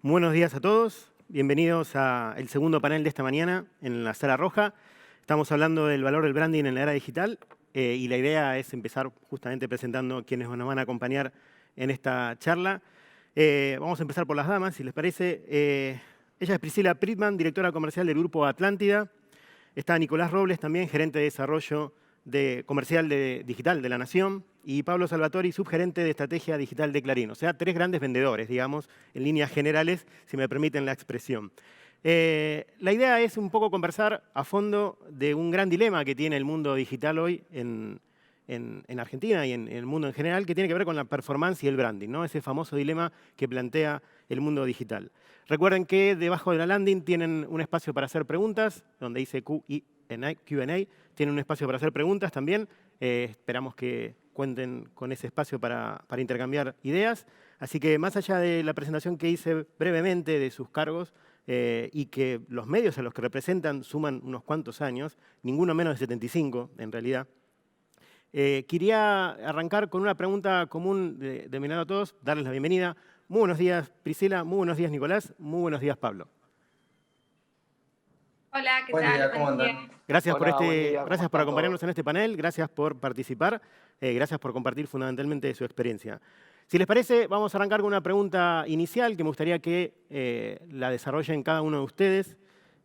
Buenos días a todos. Bienvenidos al segundo panel de esta mañana en la Sala Roja. Estamos hablando del valor del branding en la era digital y la idea es empezar justamente presentando quienes nos van a acompañar en esta charla. Vamos a empezar por las damas, si les parece. Ella es Priscila Prittman, directora comercial del Grupo Atlántida. Está Nicolás Robles, también gerente de desarrollo comercial digital de La Nación. Y Pablo Salvatori, subgerente de estrategia digital de Clarín. O sea, tres grandes vendedores, digamos, en líneas generales, si me permiten la expresión. La idea es un poco conversar a fondo de un gran dilema que tiene el mundo digital hoy en Argentina y en el mundo en general, que tiene que ver con la performance y el branding, ¿no? Ese famoso dilema que plantea el mundo digital. Recuerden que debajo de la landing tienen un espacio para hacer preguntas, donde dice Q&A, tienen un espacio para hacer preguntas también. Esperamos que cuenten con ese espacio para intercambiar ideas. Así que más allá de la presentación que hice brevemente de sus cargos y que los medios a los que representan suman unos cuantos años, ninguno menos de 75 en realidad, quería arrancar con una pregunta común denominada a todos, darles la bienvenida. Muy buenos días, Priscila. Muy buenos días, Nicolás. Muy buenos días, Pablo. Hola, ¿qué Buen tal? día, ¿cómo andan? Gracias Hola, buen día, ¿cómo gracias por están acompañarnos todos? en este panel, gracias por participar, gracias por compartir fundamentalmente su experiencia. Si les parece, vamos a arrancar con una pregunta inicial que me gustaría que la desarrollen cada uno de ustedes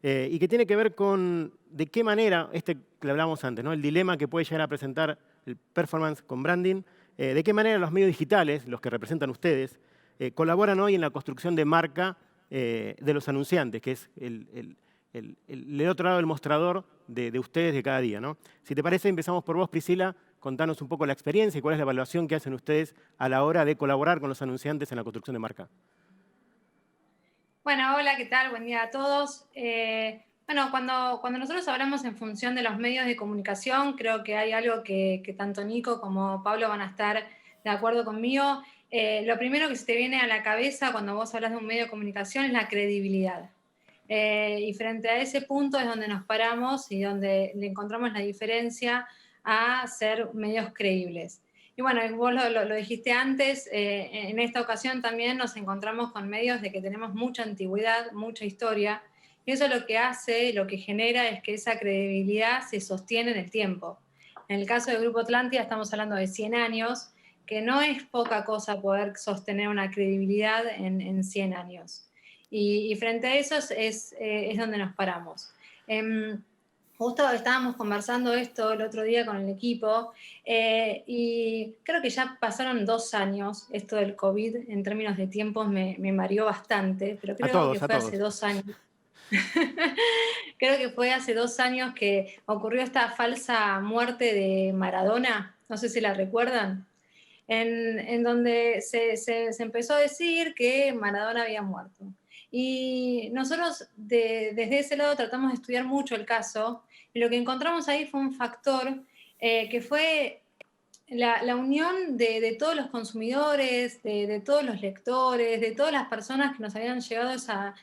y que tiene que ver con de qué manera, que hablábamos antes, ¿no? El dilema que puede llegar a presentar el performance con branding, de qué manera los medios digitales, los que representan ustedes, colaboran hoy en la construcción de marca de los anunciantes, que es el otro lado del mostrador de ustedes de cada día, ¿no? Si te parece, empezamos por vos, Priscila. Contanos un poco la experiencia y cuál es la evaluación que hacen ustedes a la hora de colaborar con los anunciantes en la construcción de marca. Bueno, hola, ¿qué tal? Buen día a todos. Bueno, cuando nosotros hablamos en función de los medios de comunicación, creo que hay algo que tanto Nico como Pablo van a estar de acuerdo conmigo. Lo primero que se te viene a la cabeza cuando vos hablas de un medio de comunicación es la credibilidad. Y frente a ese punto es donde nos paramos y donde le encontramos la diferencia a ser medios creíbles. Y bueno, vos lo dijiste antes, en esta ocasión también nos encontramos con medios de que tenemos mucha antigüedad, mucha historia, y eso lo que hace, lo que genera es que esa credibilidad se sostiene en el tiempo. En el caso del Grupo Atlántida estamos hablando de 100 años, que no es poca cosa poder sostener una credibilidad en 100 años. Y frente a eso es donde nos paramos. Justo estábamos conversando esto el otro día con el equipo y creo que ya pasaron 2 años, esto del COVID en términos de tiempos me mareó bastante, pero creo que A fue hace todos. 2 años. Creo que fue hace 2 años que ocurrió esta falsa muerte de Maradona, no sé si la recuerdan, en donde se empezó a decir que Maradona había muerto. Y nosotros desde ese lado tratamos de estudiar mucho el caso y lo que encontramos ahí fue un factor que fue la unión de todos los consumidores, de todos los lectores, de todas las personas que nos habían llegado esa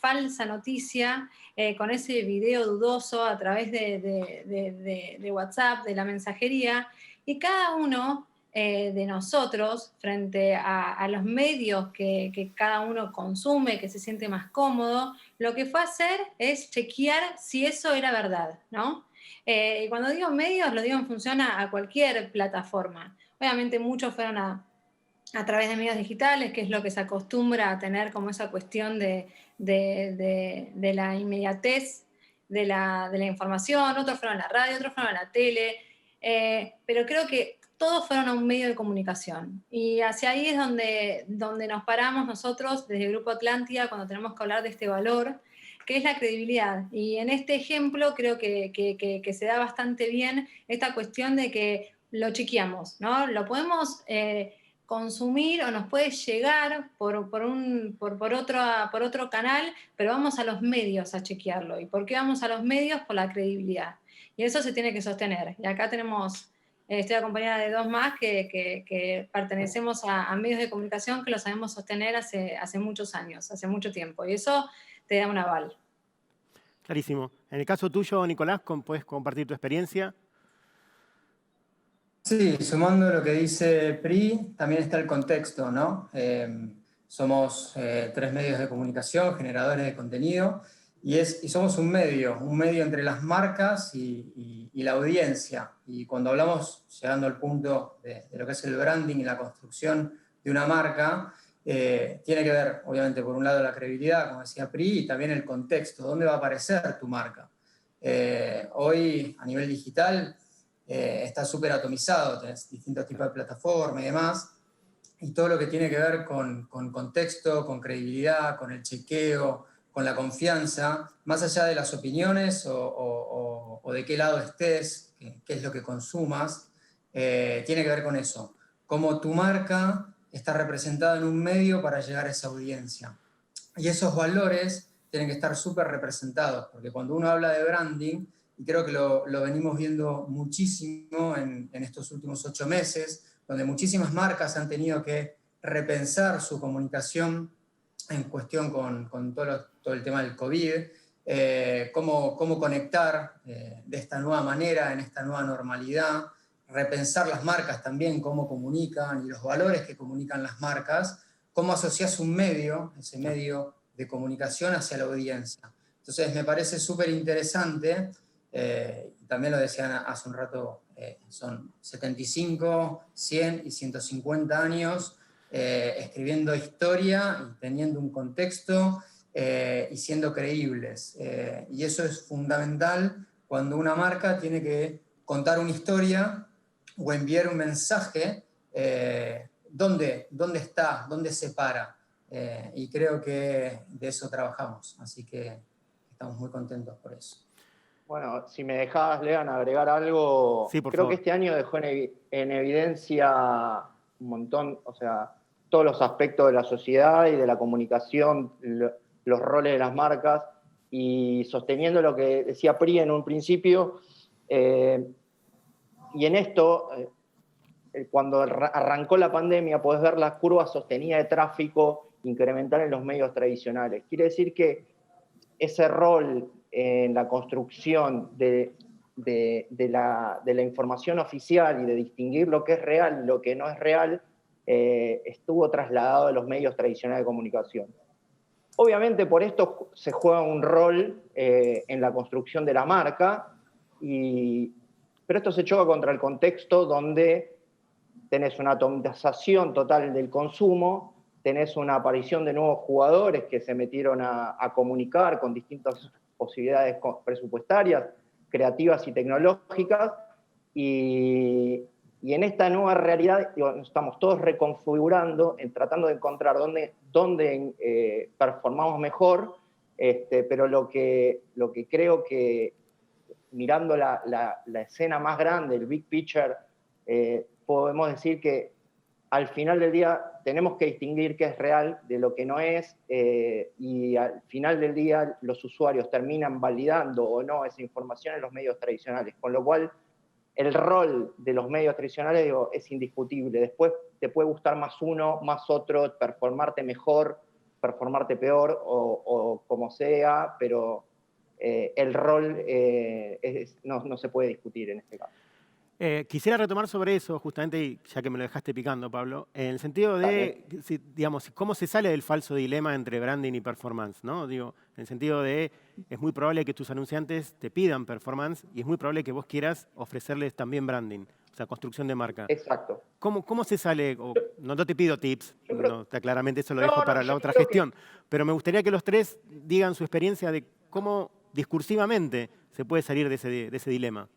falsa noticia con ese video dudoso a través de WhatsApp, de la mensajería, y cada uno de nosotros, frente a los medios que cada uno consume, que se siente más cómodo, lo que fue a hacer es chequear si eso era verdad, ¿no? Y cuando digo medios, lo digo en función a cualquier plataforma. Obviamente muchos fueron a través de medios digitales, que es lo que se acostumbra a tener como esa cuestión de la inmediatez de la información, otros fueron a la radio, otros fueron a la tele, pero creo que todos fueron a un medio de comunicación. Y hacia ahí es donde nos paramos nosotros desde el Grupo Atlántida cuando tenemos que hablar de este valor, que es la credibilidad. Y en este ejemplo creo que se da bastante bien esta cuestión de que lo chequeamos, ¿no? Lo podemos consumir o nos puede llegar por otro canal, pero vamos a los medios a chequearlo. ¿Y por qué vamos a los medios? Por la credibilidad. Y eso se tiene que sostener. Y acá estoy acompañada de 2 más que pertenecemos a medios de comunicación que lo sabemos sostener hace muchos años, hace mucho tiempo. Y eso te da un aval. Clarísimo. En el caso tuyo, Nicolás, ¿puedes compartir tu experiencia? Sí, sumando lo que dice Pri, también está el contexto, ¿no? Somos 3 medios de comunicación, generadores de contenido, y somos un medio entre las marcas y la audiencia. Y cuando hablamos, llegando al punto de lo que es el branding y la construcción de una marca, tiene que ver, obviamente, por un lado la credibilidad, como decía Pri, y también el contexto, dónde va a aparecer tu marca. Hoy, a nivel digital, está súper atomizado, tenés distintos tipos de plataformas y demás, y todo lo que tiene que ver con contexto, con credibilidad, con el chequeo, con la confianza, más allá de las opiniones o de qué lado estés, qué es lo que consumas, tiene que ver con eso. Cómo tu marca está representada en un medio para llegar a esa audiencia. Y esos valores tienen que estar súper representados, porque cuando uno habla de branding, y creo que lo venimos viendo muchísimo en estos últimos 8 meses, donde muchísimas marcas han tenido que repensar su comunicación en cuestión con todo el tema del COVID, cómo conectar de esta nueva manera, en esta nueva normalidad, repensar las marcas también, cómo comunican y los valores que comunican las marcas, cómo asocias un medio, ese medio de comunicación hacia la audiencia. Entonces me parece súper interesante, también lo decían hace un rato, son 75, 100 y 150 años escribiendo historia y teniendo un contexto y siendo creíbles. Y eso es fundamental cuando una marca tiene que contar una historia o enviar un mensaje, ¿dónde está? ¿Dónde se para? Y creo que de eso trabajamos, así que estamos muy contentos por eso. Bueno, si me dejás, Lean, agregar algo, Sí, por creo favor. que este año dejó en evidencia un montón, o sea, todos los aspectos de la sociedad y de la comunicación, los roles de las marcas, y sosteniendo lo que decía Pri en un principio, y en esto, cuando arrancó la pandemia, podés ver las curvas sostenidas de tráfico incrementar en los medios tradicionales. Quiere decir que ese rol en la construcción de la información oficial y de distinguir lo que es real y lo que no es real, estuvo trasladado a los medios tradicionales de comunicación. Obviamente por esto se juega un rol en la construcción de la marca, pero esto se choca contra el contexto donde tenés una atomización total del consumo, tenés una aparición de nuevos jugadores que se metieron a comunicar con distintas posibilidades presupuestarias, creativas y tecnológicas, y en esta nueva realidad estamos todos reconfigurando, tratando de encontrar dónde performamos mejor, pero lo que creo que mirando la escena más grande, el big picture, podemos decir que al final del día tenemos que distinguir qué es real de lo que no es, y al final del día los usuarios terminan validando o no esa información en los medios tradicionales, con lo cual el rol de los medios tradicionales, digo, es indiscutible. Después te puede gustar más uno, más otro, performarte mejor, performarte peor o como sea, pero el rol no se puede discutir en este caso. Quisiera retomar sobre eso, justamente, y ya que me lo dejaste picando, Pablo, en el sentido de, digamos, cómo se sale del falso dilema entre branding y performance, ¿no? Digo, en el sentido de, es muy probable que tus anunciantes te pidan performance y es muy probable que vos quieras ofrecerles también branding, o sea, construcción de marca. Exacto. ¿Cómo se sale? No te pido tips, claramente eso lo dejo para la otra creo gestión, pero me gustaría que los tres digan su experiencia de cómo discursivamente se puede salir de ese dilema.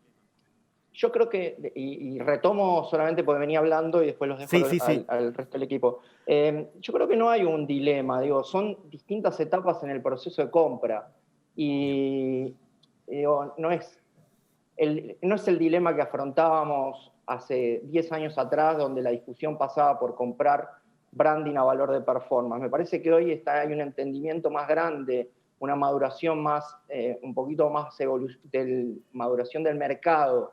Yo creo que, y retomo solamente porque venía hablando y después los dejo al resto del equipo. Yo creo que no hay un dilema, digo, son distintas etapas en el proceso de compra. Y digo, no es el dilema que afrontábamos hace 10 años atrás, donde la discusión pasaba por comprar branding a valor de performance. Me parece que hoy hay un entendimiento más grande, una maduración más, un poquito más maduración del mercado,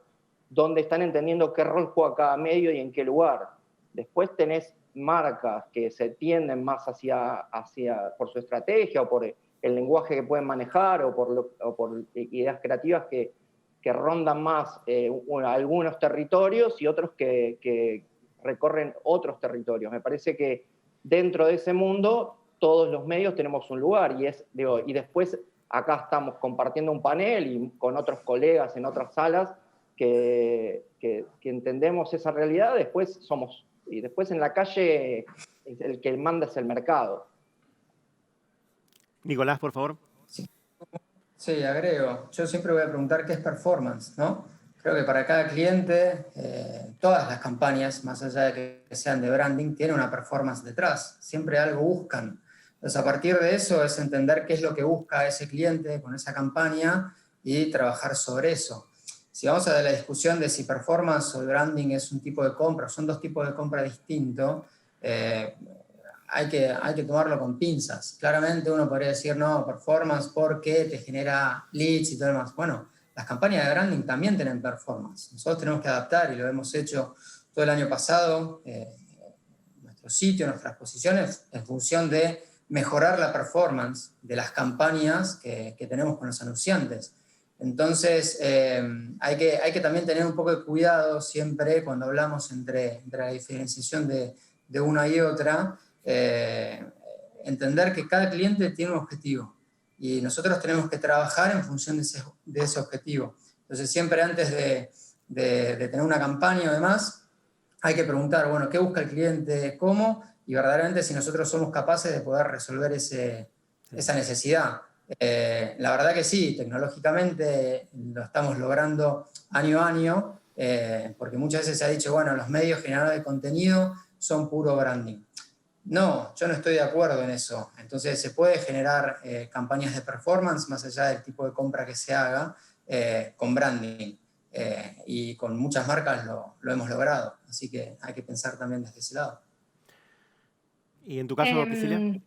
donde están entendiendo qué rol juega cada medio y en qué lugar. Después tenés marcas que se tienden más por su estrategia o por el lenguaje que pueden manejar o por ideas creativas que rondan más algunos territorios y otros que recorren otros territorios. Me parece que dentro de ese mundo todos los medios tenemos un lugar y después acá estamos compartiendo un panel y con otros colegas en otras salas que entendemos esa realidad, y después en la calle el que manda es el mercado. Nicolás, por favor. Sí, agrego. Yo siempre voy a preguntar qué es performance, ¿no? Creo que para cada cliente, todas las campañas, más allá de que sean de branding, tienen una performance detrás. Siempre algo buscan. Entonces, a partir de eso es entender qué es lo que busca ese cliente con esa campaña y trabajar sobre eso. Si vamos a la discusión de si performance o branding es un tipo de compra, son dos tipos de compra distintos, hay que tomarlo con pinzas. Claramente uno podría decir, no, performance porque te genera leads y todo lo demás. Bueno, las campañas de branding también tienen performance. Nosotros tenemos que adaptar y lo hemos hecho todo el año pasado, nuestro sitio, nuestras posiciones, en función de mejorar la performance de las campañas que tenemos con los anunciantes. Entonces, hay que también tener un poco de cuidado siempre cuando hablamos entre la diferenciación de una y otra, entender que cada cliente tiene un objetivo y nosotros tenemos que trabajar en función de ese objetivo. Entonces, siempre antes de tener una campaña o demás, hay que preguntar, bueno, ¿qué busca el cliente? ¿Cómo? Y verdaderamente si nosotros somos capaces de poder resolver esa necesidad. La verdad que sí, tecnológicamente lo estamos logrando año a año, porque muchas veces se ha dicho, bueno, los medios generadores de contenido son puro branding. No, yo no estoy de acuerdo en eso. Entonces se puede generar campañas de performance más allá del tipo de compra que se haga con branding. Y con muchas marcas lo hemos logrado. Así que hay que pensar también desde ese lado. ¿Y en tu caso, Priscila?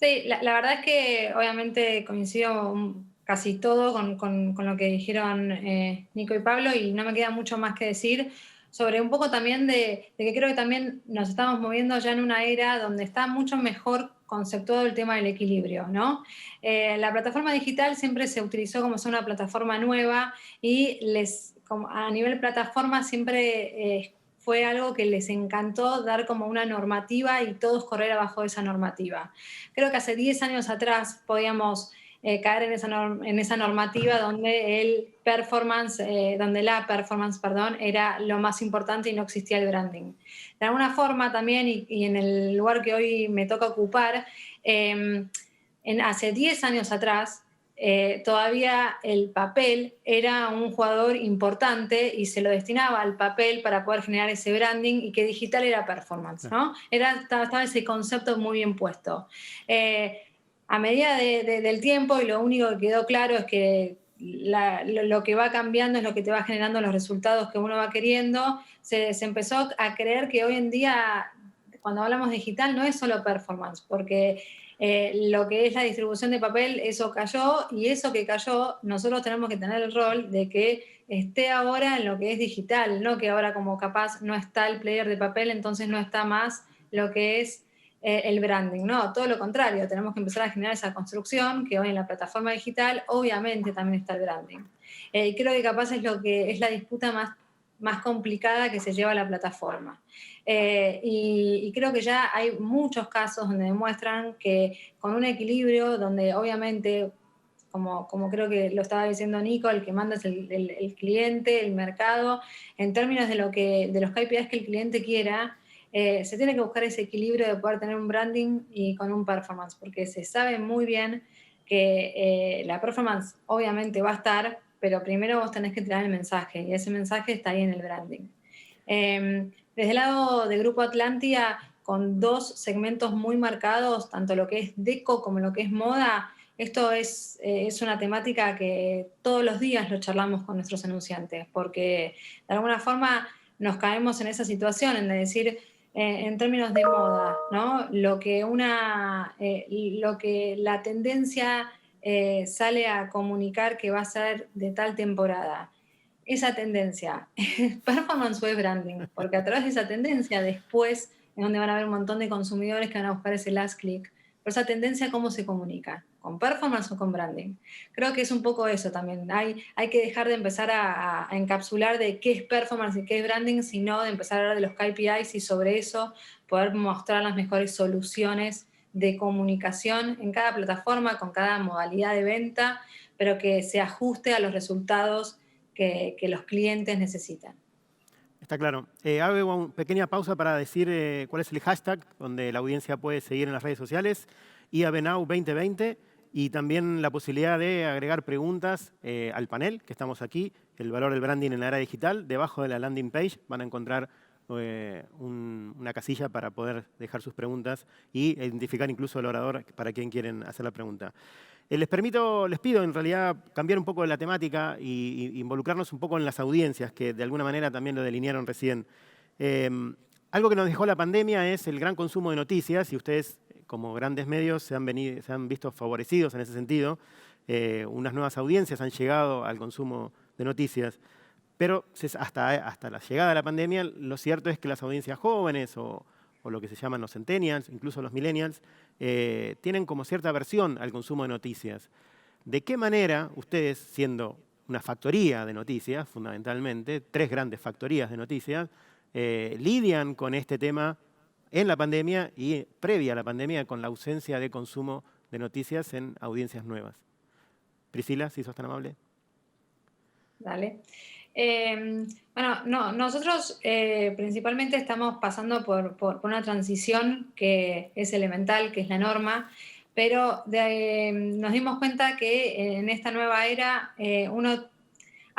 Sí, la verdad es que obviamente coincido casi todo con lo que dijeron Nico y Pablo y no me queda mucho más que decir sobre un poco también de que creo que también nos estamos moviendo ya en una era donde está mucho mejor conceptuado el tema del equilibrio, ¿no? La plataforma digital siempre se utilizó como una plataforma nueva y a nivel plataforma siempre fue algo que les encantó dar como una normativa y todos correr abajo de esa normativa. Creo que hace 10 años atrás podíamos caer en esa normativa donde donde la performance, era lo más importante y no existía el branding. De alguna forma también, y en el lugar que hoy me toca ocupar, hace 10 años atrás, todavía el papel era un jugador importante y se lo destinaba al papel para poder generar ese branding y que digital era performance, ¿no? Estaba ese concepto muy bien puesto. A medida del tiempo, y lo único que quedó claro es que lo que va cambiando es lo que te va generando los resultados que uno va queriendo, se empezó a creer que hoy en día, cuando hablamos digital, no es solo performance, porque lo que es la distribución de papel, eso cayó, y eso que cayó, nosotros tenemos que tener el rol de que esté ahora en lo que es digital, no que ahora como capaz no está el player de papel, entonces no está más lo que es el branding, no, todo lo contrario, tenemos que empezar a generar esa construcción, que hoy en la plataforma digital obviamente también está el branding. Y creo que capaz es lo que es la disputa más complicada que se lleva a la plataforma. Y creo que ya hay muchos casos donde demuestran que con un equilibrio, donde obviamente, como creo que lo estaba diciendo Nico, el que manda es el cliente, el mercado, en términos de los KPIs que el cliente quiera, se tiene que buscar ese equilibrio de poder tener un branding y con un performance, porque se sabe muy bien que la performance obviamente va a estar, pero primero vos tenés que tirar el mensaje, y ese mensaje está ahí en el branding. Desde el lado de Grupo Atlantia, con dos segmentos muy marcados, tanto lo que es deco como lo que es moda, esto es una temática que todos los días lo charlamos con nuestros anunciantes, porque de alguna forma nos caemos en esa situación, en decir, en términos de moda, ¿no? Lo que la tendencia sale a comunicar que va a ser de tal temporada. Esa tendencia, performance o es branding, porque a través de esa tendencia después es donde van a haber un montón de consumidores que van a buscar ese last click. Pero esa tendencia, ¿cómo se comunica? con performance o con branding. Creo que es un poco eso también. Hay que dejar de empezar a encapsular de qué es performance y qué es branding, sino de empezar a hablar de los KPIs y sobre eso poder mostrar las mejores soluciones de comunicación en cada plataforma, con cada modalidad de venta, pero que se ajuste a los resultados que los clientes necesitan. Está claro. Hago una pequeña pausa para decir cuál es el hashtag donde la audiencia puede seguir en las redes sociales, IABNOW 2020, y también la posibilidad de agregar preguntas al panel, que estamos aquí, el valor del branding en la era digital. Debajo de la landing page van a encontrar una casilla para poder dejar sus preguntas y identificar incluso el orador para quien quieren hacer la pregunta. Les pido en realidad cambiar un poco de la temática y involucrarnos un poco en las audiencias, que de alguna manera también lo delinearon recién. Algo que nos dejó la pandemia es el gran consumo de noticias, y ustedes, como grandes medios, se han visto favorecidos en ese sentido. Unas nuevas audiencias han llegado al consumo de noticias. Pero hasta la llegada de la pandemia, lo cierto es que las audiencias jóvenes o lo que se llaman los centennials, incluso los millennials, tienen como cierta aversión al consumo de noticias. ¿De qué manera ustedes, siendo una factoría de noticias, fundamentalmente, 3 grandes factorías de noticias, lidian con este tema en la pandemia y previa a la pandemia con la ausencia de consumo de noticias en audiencias nuevas? Priscila, si sos tan amable. Dale. Bueno, no, nosotros principalmente estamos pasando por una transición que es elemental, que es la norma, pero nos dimos cuenta que en esta nueva era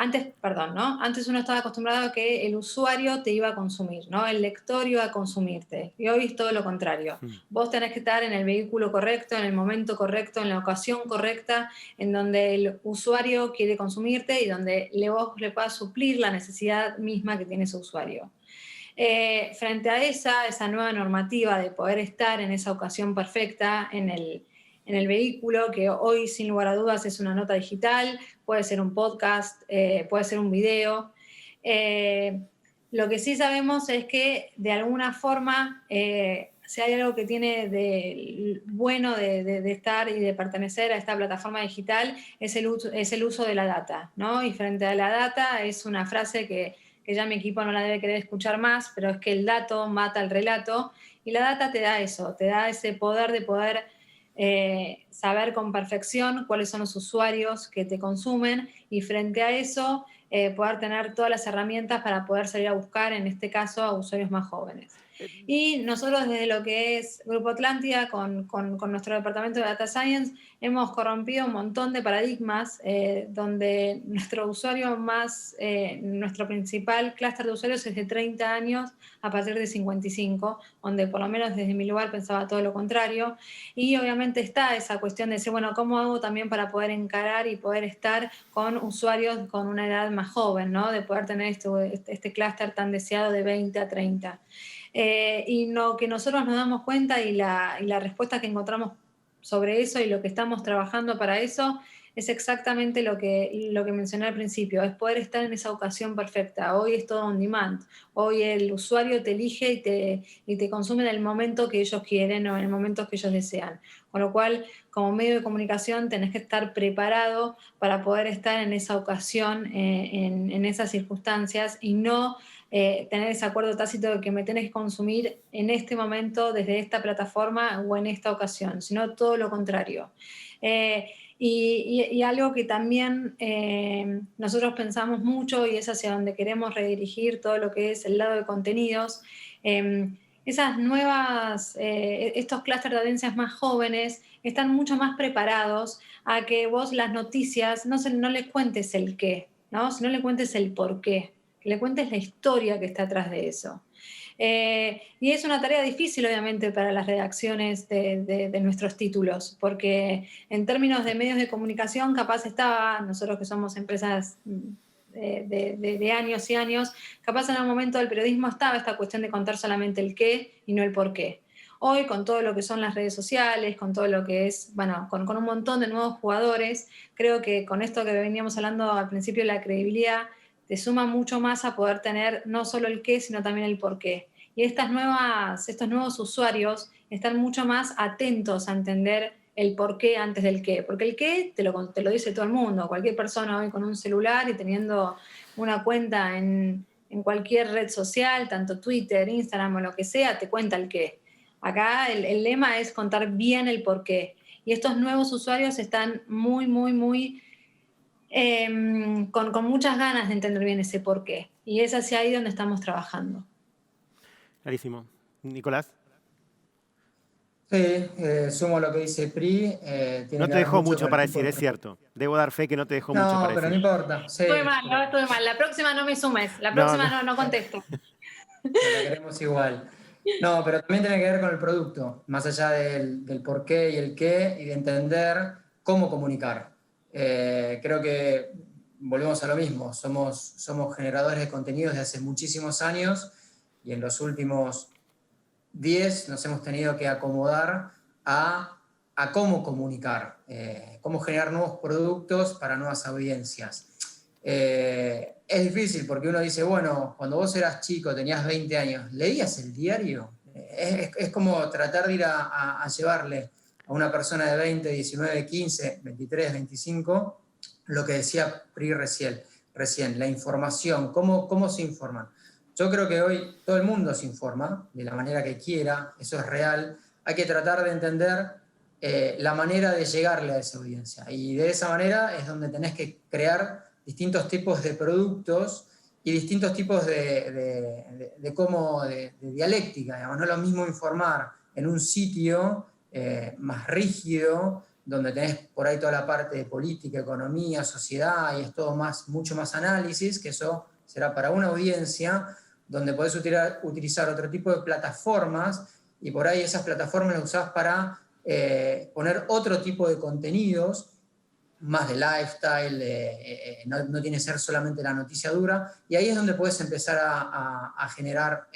antes uno estaba acostumbrado a que el usuario te iba a consumir, ¿no? El lector iba a consumirte. Y hoy es todo lo contrario. Vos tenés que estar en el vehículo correcto, en el momento correcto, en la ocasión correcta, en donde el usuario quiere consumirte y donde vos le puedas suplir la necesidad misma que tiene ese usuario. Frente a esa nueva normativa de poder estar en esa ocasión perfecta, en el vehículo, que hoy sin lugar a dudas es una nota digital, puede ser un podcast, puede ser un video. Lo que sí sabemos es que de alguna forma, si hay algo que tiene de bueno de estar y de pertenecer a esta plataforma digital, es el uso de la data, ¿no? Y frente a la data es una frase que ya mi equipo no la debe querer escuchar más, pero es que el dato mata el relato, y la data te da eso, te da ese poder de poder saber con perfección cuáles son los usuarios que te consumen, y frente a eso poder tener todas las herramientas para poder salir a buscar, en este caso, a usuarios más jóvenes. Y nosotros desde lo que es Grupo Atlántida, con nuestro departamento de Data Science, hemos corrompido un montón de paradigmas donde nuestro usuario nuestro principal clúster de usuarios es de 30 años a partir de 55, donde por lo menos desde mi lugar pensaba todo lo contrario. Y obviamente está esa cuestión de decir, bueno, ¿cómo hago también para poder encarar y poder estar con usuarios con una edad más joven, ¿no? De poder tener este clúster tan deseado de 20 a 30. Y lo que nosotros nos damos cuenta y la respuesta que encontramos sobre eso y lo que estamos trabajando para eso es exactamente lo que mencioné al principio, es poder estar en esa ocasión perfecta. Hoy es todo on demand, hoy el usuario te elige y te consume en el momento que ellos quieren o en el momento que ellos desean. Con lo cual, como medio de comunicación tenés que estar preparado para poder estar en esa ocasión, en esas circunstancias, y no tener ese acuerdo tácito de que me tenés que consumir en este momento desde esta plataforma o en esta ocasión, sino todo lo contrario. Y algo que también nosotros pensamos mucho, y es hacia donde queremos redirigir todo lo que es el lado de contenidos, esas nuevas, estos clústeres de audiencias más jóvenes están mucho más preparados a que vos las noticias no les cuentes el qué, ¿no? Sino le cuentes el por qué, que le cuentes la historia que está atrás de eso. Y es una tarea difícil, obviamente, para las redacciones de nuestros títulos, porque en términos de medios de comunicación, capaz nosotros que somos empresas de años y años, capaz en un momento del periodismo estaba esta cuestión de contar solamente el qué y no el por qué. Hoy, con todo lo que son las redes sociales, con todo lo que es, bueno, con un montón de nuevos jugadores, creo que con esto que veníamos hablando al principio, la credibilidad te suma mucho más a poder tener no solo el qué, sino también el por qué. Y estos nuevos usuarios están mucho más atentos a entender el por qué antes del qué, porque el qué te lo dice todo el mundo, cualquier persona hoy con un celular y teniendo una cuenta en cualquier red social, tanto Twitter, Instagram o lo que sea, te cuenta el qué. Acá el lema es contar bien el por qué. Y estos nuevos usuarios están muy, muy, muy con muchas ganas de entender bien ese por qué. Y es hacia ahí donde estamos trabajando. Clarísimo. Nicolás. Sí, sumo lo que dice Pri. Tiene No que te ver dejó mucho mucho con el para tipo decir, de es cierto. Debo dar fe que no te dejó mucho No, para pero no decir. importa. Sí, Estuve mal, pero estuve mal. La próxima no me sumes. La No, próxima no. no contesto. pero la queremos igual. No, pero también tiene que ver con el producto, más allá del por qué y el qué, y de entender cómo comunicar. Creo que volvemos a lo mismo. Somos generadores de contenidos de hace muchísimos años y en los últimos 10 nos hemos tenido que acomodar a cómo comunicar, cómo generar nuevos productos para nuevas audiencias. Es difícil porque uno dice, bueno, cuando vos eras chico, tenías 20 años, ¿leías el diario? Es como tratar de ir a llevarle a una persona de 20, 19, 15, 23, 25, lo que decía Pri recién, la información, cómo se informan. Yo creo que hoy todo el mundo se informa de la manera que quiera, eso es real. Hay que tratar de entender la manera de llegarle a esa audiencia. Y de esa manera es donde tenés que crear distintos tipos de productos y distintos tipos de dialéctica. Digamos. No es lo mismo informar en un sitio más rígido, donde tenés por ahí toda la parte de política, economía, sociedad, y es todo mucho más análisis, que eso será para una audiencia, donde podés utilizar otro tipo de plataformas, y por ahí esas plataformas las usás para poner otro tipo de contenidos, más de lifestyle, no tiene que ser solamente la noticia dura, y ahí es donde puedes empezar a generar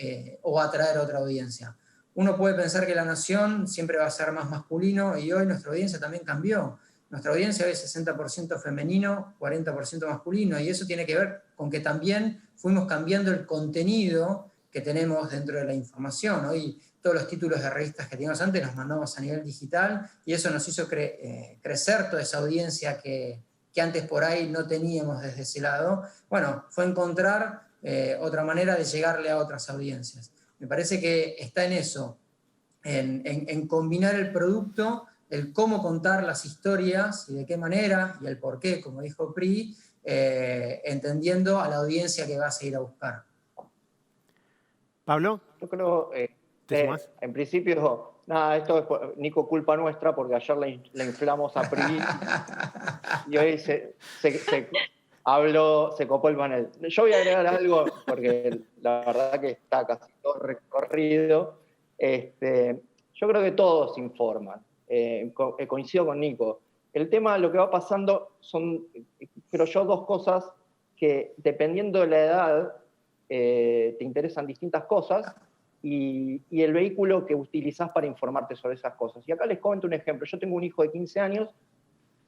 o atraer otra audiencia. Uno puede pensar que La Nación siempre va a ser más masculino, y hoy nuestra audiencia también cambió. Nuestra audiencia es 60% femenino, 40% masculino, y eso tiene que ver con que también fuimos cambiando el contenido que tenemos dentro de la información. Hoy todos los títulos de revistas que teníamos antes los mandamos a nivel digital, y eso nos hizo crecer toda esa audiencia que antes por ahí no teníamos desde ese lado. Bueno, fue encontrar otra manera de llegarle a otras audiencias. Me parece que está en eso, en combinar el producto, el cómo contar las historias y de qué manera, y el por qué, como dijo Pri, entendiendo a la audiencia que vas a ir a buscar. Pablo, Yo creo, ¿te sumás? en principio, nada, esto es, Nico, culpa nuestra, porque ayer le inflamos a Pri y hoy se copó el panel. Yo voy a agregar algo, porque la verdad que está casi todo recorrido. Yo creo que todos informan. Coincido con Nico. El tema, lo que va pasando son, creo yo, dos cosas que, dependiendo de la edad, te interesan distintas cosas y el vehículo que utilizás para informarte sobre esas cosas. Y acá les comento un ejemplo. Yo tengo un hijo de 15 años,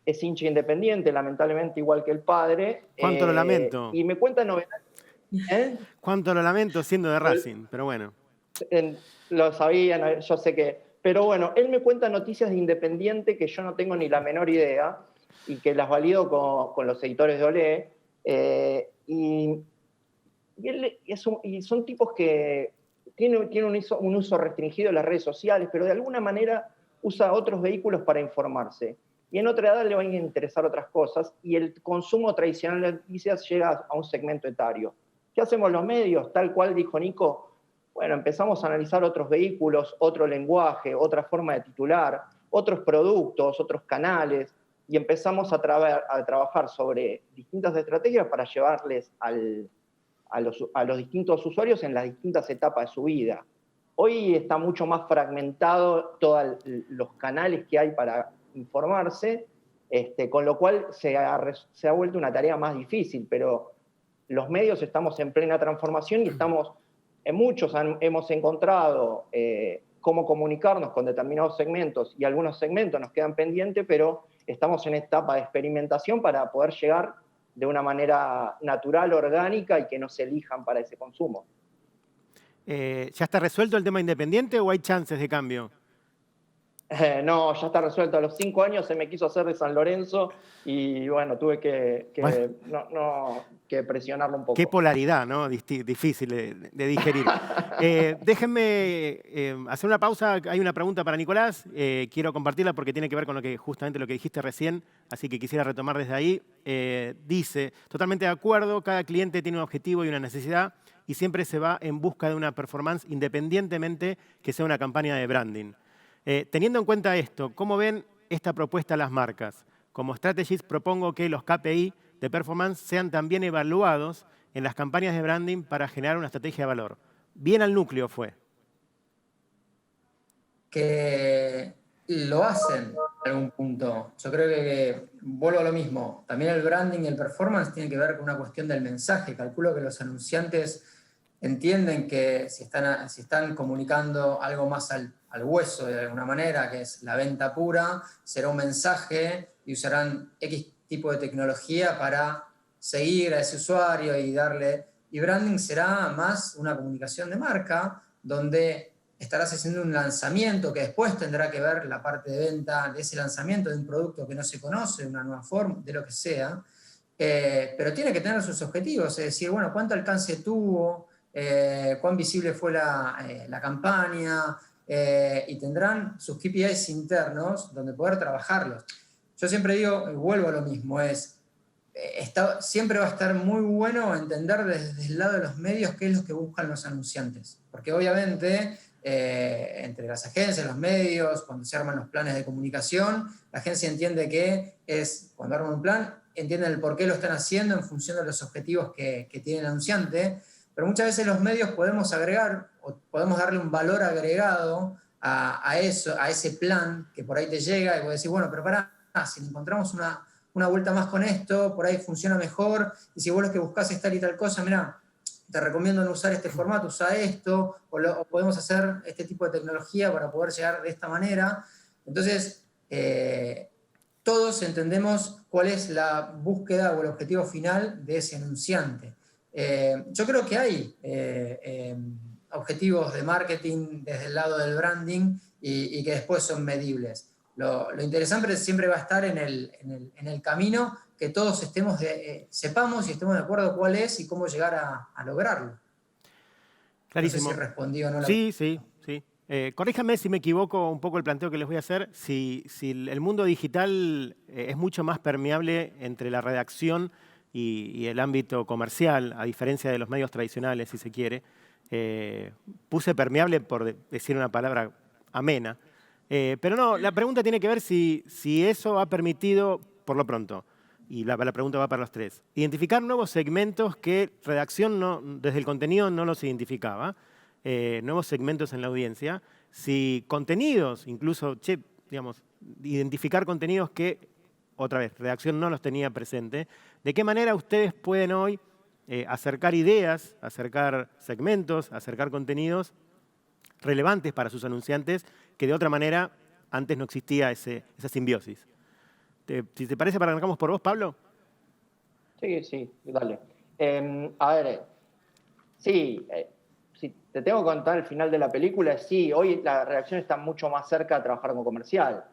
es hincha Independiente, lamentablemente igual que el padre. ¿Cuánto lo lamento? Y me cuenta novedades. ¿Cuánto lo lamento siendo de Racing? Pero bueno. Lo sabían, yo sé que... Pero bueno, él me cuenta noticias de Independiente que yo no tengo ni la menor idea y que las valido con los editores de Olé. Y son tipos que tienen un uso restringido de las redes sociales, pero de alguna manera usa otros vehículos para informarse. Y en otra edad le van a interesar otras cosas y el consumo tradicional de noticias llega a un segmento etario. ¿Qué hacemos los medios? Tal cual dijo Nico, bueno, empezamos a analizar otros vehículos, otro lenguaje, otra forma de titular, otros productos, otros canales, y empezamos a trabajar sobre distintas estrategias para llevarles a los distintos usuarios en las distintas etapas de su vida. Hoy está mucho más fragmentado todos los canales que hay para informarse, con lo cual se ha vuelto una tarea más difícil, pero los medios estamos en plena transformación y muchos hemos encontrado cómo comunicarnos con determinados segmentos y algunos segmentos nos quedan pendientes, pero estamos en etapa de experimentación para poder llegar de una manera natural, orgánica y que nos elijan para ese consumo. ¿Ya está resuelto el tema Independiente o hay chances de cambio? No, ya está resuelto. A los 5 años se me quiso hacer de San Lorenzo y bueno, tuve que presionarlo un poco. Qué polaridad, ¿no? Difícil de digerir. Déjenme hacer una pausa. Hay una pregunta para Nicolás. Quiero compartirla porque tiene que ver con justamente lo que dijiste recién, así que quisiera retomar desde ahí. Dice, totalmente de acuerdo, cada cliente tiene un objetivo y una necesidad y siempre se va en busca de una performance independientemente que sea una campaña de branding. Teniendo en cuenta esto, ¿cómo ven esta propuesta a las marcas? Como strategist propongo que los KPI de performance sean también evaluados en las campañas de branding para generar una estrategia de valor. Bien al núcleo fue. Que lo hacen en algún punto. Yo creo que vuelvo a lo mismo. También el branding y el performance tienen que ver con una cuestión del mensaje. Calculo que los anunciantes entienden que si están comunicando algo más al hueso de alguna manera, que es la venta pura, será un mensaje y usarán X tipo de tecnología para seguir a ese usuario y darle... Y branding será más una comunicación de marca, donde estarás haciendo un lanzamiento que después tendrá que ver la parte de venta de ese lanzamiento de un producto que no se conoce, una nueva forma, de lo que sea. Pero tiene que tener sus objetivos, es decir, bueno, ¿cuánto alcance tuvo? ¿Cuán visible fue la campaña? Y tendrán sus KPIs internos donde poder trabajarlos. Yo siempre digo, y vuelvo a lo mismo, siempre va a estar muy bueno entender desde el lado de los medios qué es lo que buscan los anunciantes. Porque obviamente, entre las agencias, los medios, cuando se arman los planes de comunicación, la agencia entiende que cuando arman un plan, entienden el por qué lo están haciendo en función de los objetivos que tiene el anunciante. Pero muchas veces los medios podemos agregar o podemos darle un valor agregado a ese plan que por ahí te llega y puedes decir, bueno, pero pará, si encontramos una vuelta más con esto, por ahí funciona mejor, y si vos lo que buscás es tal y tal cosa, mirá, te recomiendo no usar este formato, usa esto, o podemos hacer este tipo de tecnología para poder llegar de esta manera. Entonces, todos entendemos cuál es la búsqueda o el objetivo final de ese anunciante. Yo creo que hay objetivos de marketing desde el lado del branding y que después son medibles. Lo interesante siempre va a estar en el camino que todos sepamos y estemos de acuerdo cuál es y cómo llegar a lograrlo. Clarísimo. No sé si respondí o no. Sí. Corríjame si me equivoco un poco el planteo que les voy a hacer. Si el mundo digital es mucho más permeable entre la redacción y el ámbito comercial, a diferencia de los medios tradicionales, si se quiere. Puse permeable por decir una palabra amena. Pero no, la pregunta tiene que ver si eso ha permitido, por lo pronto, y la pregunta va para los tres, identificar nuevos segmentos que redacción desde el contenido no los identificaba, nuevos segmentos en la audiencia, si contenidos, incluso, digamos, identificar contenidos que, otra vez, redacción no los tenía presente, de qué manera ustedes pueden hoy acercar ideas, acercar segmentos, acercar contenidos relevantes para sus anunciantes, que de otra manera antes no existía esa simbiosis. Si te parece, arrancamos por vos, Pablo. Sí, dale. A ver, sí, si te tengo que contar el final de la película, sí, hoy la redacción está mucho más cerca de trabajar como comercial.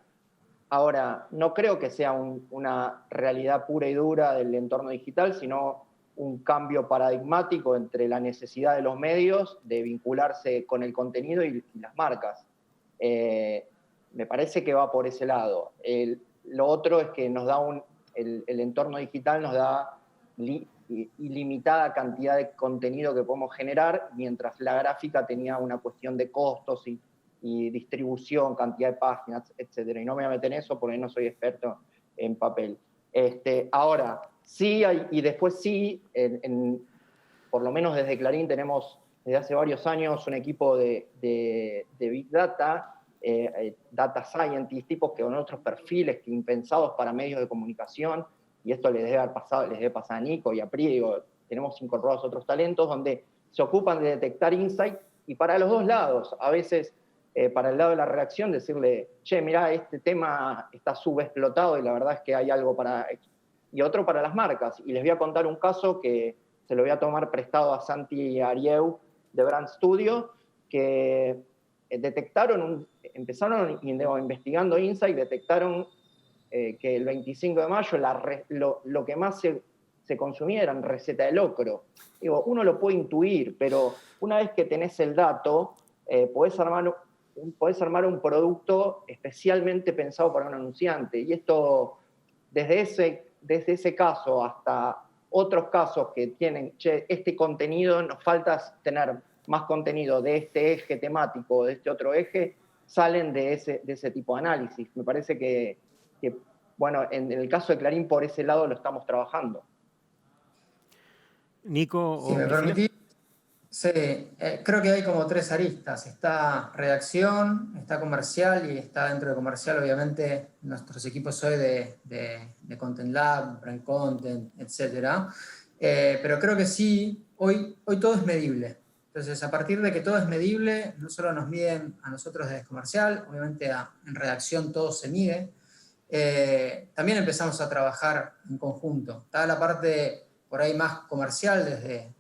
Ahora, no creo que sea una realidad pura y dura del entorno digital, sino un cambio paradigmático entre la necesidad de los medios de vincularse con el contenido y las marcas. Me parece que va por ese lado. Lo otro es que nos da el entorno digital nos da ilimitada cantidad de contenido que podemos generar, mientras la gráfica tenía una cuestión de costos y distribución, cantidad de páginas, etc. Y no me voy a meter en eso porque no soy experto en papel. Ahora, sí hay, y después sí, por lo menos desde Clarín tenemos desde hace varios años un equipo de Big Data, Data Scientists, tipos que con otros perfiles que impensados para medios de comunicación, y esto les debe pasar a Nico y a Pri, tenemos incorporados otros talentos donde se ocupan de detectar insight, y para los dos lados, a veces para el lado de la redacción decirle, che, mirá, este tema está subexplotado y la verdad es que hay algo para... Y otro para las marcas. Y les voy a contar un caso que se lo voy a tomar prestado a Santi Arieu de Brand Studio, que empezaron investigando Insight, detectaron que el 25 de mayo lo que más se consumía eran receta de locro. Digo, uno lo puede intuir, pero una vez que tenés el dato, podés armar un producto especialmente pensado para un anunciante. Y esto, desde ese caso hasta otros casos que tienen, este contenido, nos falta tener más contenido de este eje temático o de este otro eje, salen de ese tipo de análisis. Me parece que bueno, en el caso de Clarín, por ese lado lo estamos trabajando. Nico, si me permitís, sí, creo que hay como 3 aristas. Está redacción, está comercial y está dentro de comercial, obviamente, nuestros equipos hoy de Content Lab, Brand Content, etc. Pero creo que sí, hoy todo es medible. Entonces, a partir de que todo es medible, no solo nos miden a nosotros desde comercial, obviamente en redacción todo se mide. También empezamos a trabajar en conjunto. Está la parte por ahí más comercial, desde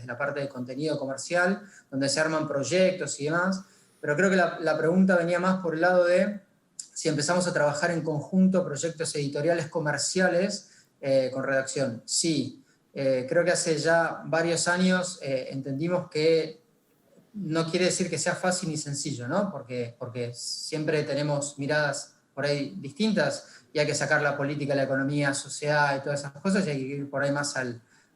la parte de contenido comercial, donde se arman proyectos y demás, pero creo que la pregunta venía más por el lado de si empezamos a trabajar en conjunto proyectos editoriales comerciales con redacción. Sí, creo que hace ya varios años entendimos que no quiere decir que sea fácil ni sencillo, ¿no? Porque siempre tenemos miradas por ahí distintas y hay que sacar la política, la economía, sociedad y todas esas cosas y hay que ir por ahí más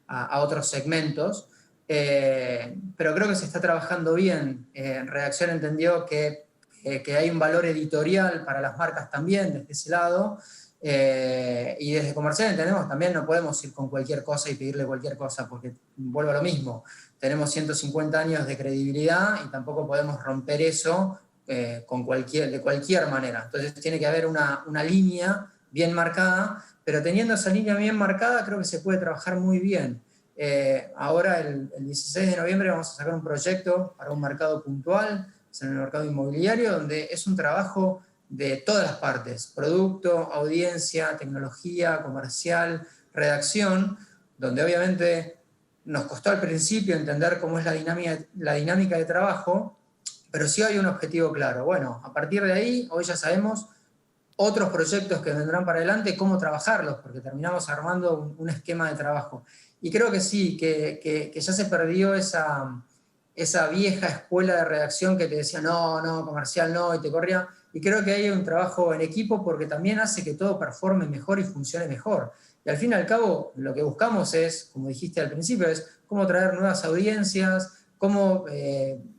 a otros segmentos. Pero creo que se está trabajando bien. Redacción entendió que hay un valor editorial para las marcas también desde ese lado. Y desde comercial entendemos también no podemos ir con cualquier cosa y pedirle cualquier cosa porque vuelvo a lo mismo. Tenemos 150 años de credibilidad y tampoco podemos romper eso de cualquier manera. Entonces tiene que haber una línea bien marcada, pero teniendo esa línea bien marcada creo que se puede trabajar muy bien. Ahora el 16 de noviembre vamos a sacar un proyecto para un mercado puntual, es en el mercado inmobiliario, donde es un trabajo de todas las partes, producto, audiencia, tecnología, comercial, redacción, donde obviamente nos costó al principio entender cómo es la dinámica de trabajo, pero sí hay un objetivo claro. Bueno, a partir de ahí, hoy ya sabemos otros proyectos que vendrán para adelante, cómo trabajarlos, porque terminamos armando un esquema de trabajo. Y creo que sí, que ya se perdió esa vieja escuela de redacción que te decía, no, comercial no, y te corría. Y creo que hay un trabajo en equipo porque también hace que todo performe mejor y funcione mejor. Y al fin y al cabo, lo que buscamos es, como dijiste al principio, es cómo traer nuevas audiencias, cómo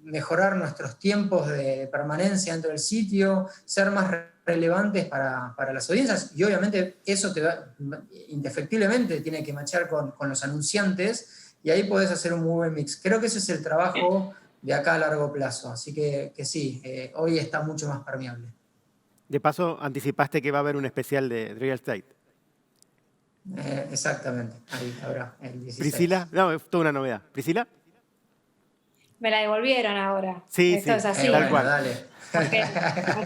mejorar nuestros tiempos de permanencia dentro del sitio, ser más relevantes para las audiencias. Y obviamente eso indefectiblemente tiene que matchar con los anunciantes y ahí podés hacer un muy buen mix. Creo que ese es el trabajo de acá a largo plazo. Así que sí, hoy está mucho más permeable. De paso, anticipaste que va a haber un especial de real estate. Exactamente, ahí habrá el 16. ¿Priscila? No, es toda una novedad. ¿Priscila? Me la devolvieron ahora. Sí, Esto sí, es así. tal cual. Dale. Okay.